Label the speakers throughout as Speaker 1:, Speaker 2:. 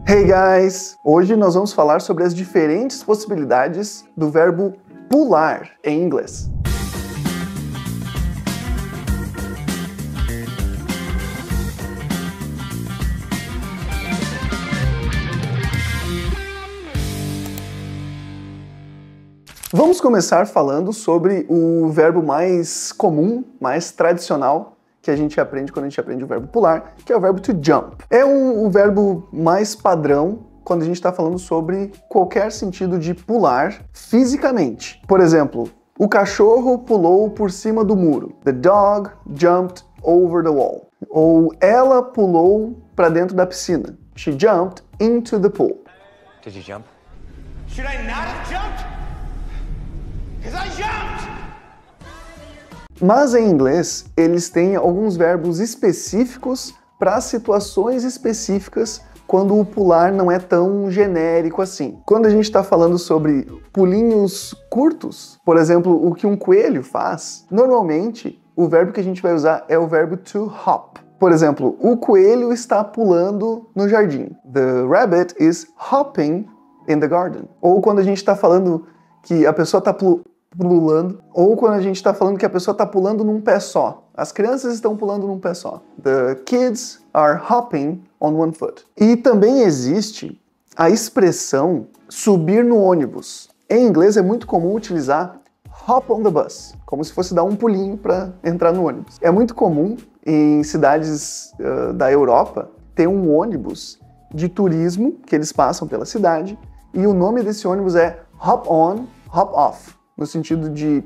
Speaker 1: Hey guys! Hoje nós vamos falar sobre as diferentes possibilidades do verbo pular em inglês. Vamos começar falando sobre o verbo mais comum, mais tradicional, que a gente aprende quando a gente aprende o verbo pular, que é o verbo to jump. É o verbo mais padrão quando a gente está falando sobre qualquer sentido de pular fisicamente. Por exemplo, o cachorro pulou por cima do muro. The dog jumped over the wall. Ou ela pulou para dentro da piscina. She jumped into the pool.
Speaker 2: Did you jump? Should I not have jumped? Because I jumped!
Speaker 1: Mas em inglês, eles têm alguns verbos específicos para situações específicas quando o pular não é tão genérico assim. Quando a gente está falando sobre pulinhos curtos, por exemplo, o que um coelho faz, normalmente o verbo que a gente vai usar é o verbo to hop. Por exemplo, o coelho está pulando no jardim. The rabbit is hopping in the garden. Ou quando a gente está falando que a pessoa está pulando, ou quando a gente está falando que a pessoa está pulando num pé só. As crianças estão pulando num pé só. The kids are hopping on one foot. E também existe a expressão subir no ônibus. Em inglês é muito comum utilizar hop on the bus, como se fosse dar um pulinho para entrar no ônibus. É muito comum em cidades da Europa ter um ônibus de turismo que eles passam pela cidade e o nome desse ônibus é hop on, hop off. No sentido de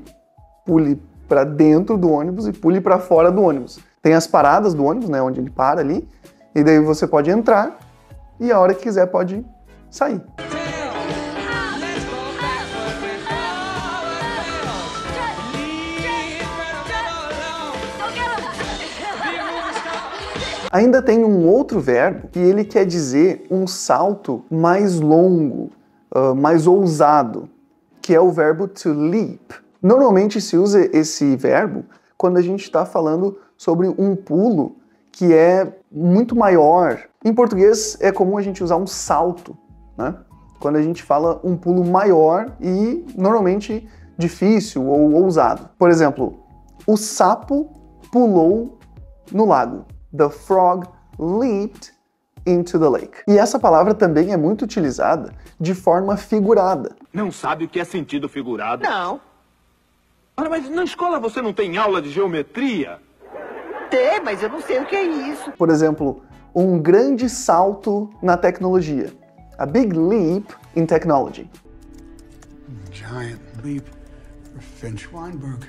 Speaker 1: pule para dentro do ônibus e pule para fora do ônibus. Tem as paradas do ônibus, né, onde ele para ali, e daí você pode entrar e a hora que quiser pode sair. Ainda tem um outro verbo que ele quer dizer um salto mais longo, mais ousado, que é o verbo to leap. Normalmente se usa esse verbo quando a gente está falando sobre um pulo que é muito maior. Em português é comum a gente usar um salto, né? Quando a gente fala um pulo maior e normalmente difícil ou ousado. Por exemplo, o sapo pulou no lago. The frog leaped into the lake. E essa palavra também é muito utilizada de forma figurada.
Speaker 3: Não sabe o que é sentido figurado?
Speaker 2: Não.
Speaker 3: Ora, mas na escola você não tem aula de geometria?
Speaker 2: Tem, mas eu não sei o que é isso.
Speaker 1: Por exemplo, um grande salto na tecnologia. A big leap in technology.
Speaker 4: Giant leap for Finch Weinberg.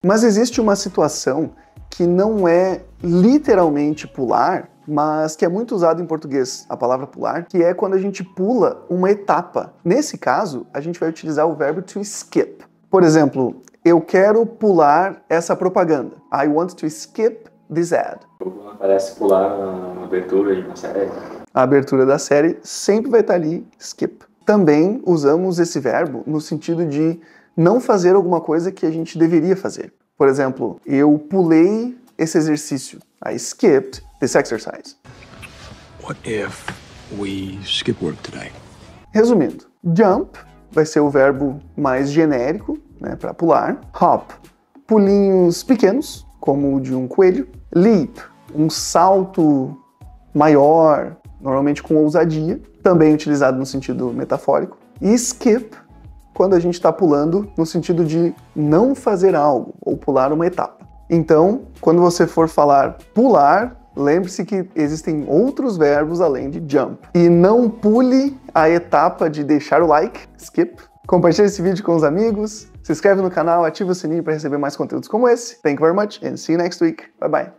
Speaker 1: Mas existe uma situação que não é literalmente pular, mas que é muito usado em português, a palavra pular, que é quando a gente pula uma etapa. Nesse caso, a gente vai utilizar o verbo to skip. Por exemplo, eu quero pular essa propaganda. I want to skip this ad.
Speaker 5: Parece pular uma abertura de uma série.
Speaker 1: A abertura da série sempre vai estar ali, skip. Também usamos esse verbo no sentido de não fazer alguma coisa que a gente deveria fazer. Por exemplo, eu pulei esse exercício. I skipped this exercise.
Speaker 4: What if we skip work today?
Speaker 1: Resumindo, jump vai ser o verbo mais genérico, né, para pular. Hop, pulinhos pequenos, como o de um coelho. Leap, um salto maior, normalmente com ousadia, também utilizado no sentido metafórico. E skip, quando a gente está pulando no sentido de não fazer algo, ou pular uma etapa. Então, quando você for falar pular, lembre-se que existem outros verbos além de jump. E não pule a etapa de deixar o like, skip. Compartilhe esse vídeo com os amigos, se inscreve no canal, ativa o sininho para receber mais conteúdos como esse. Thank you very much and see you next week. Bye bye.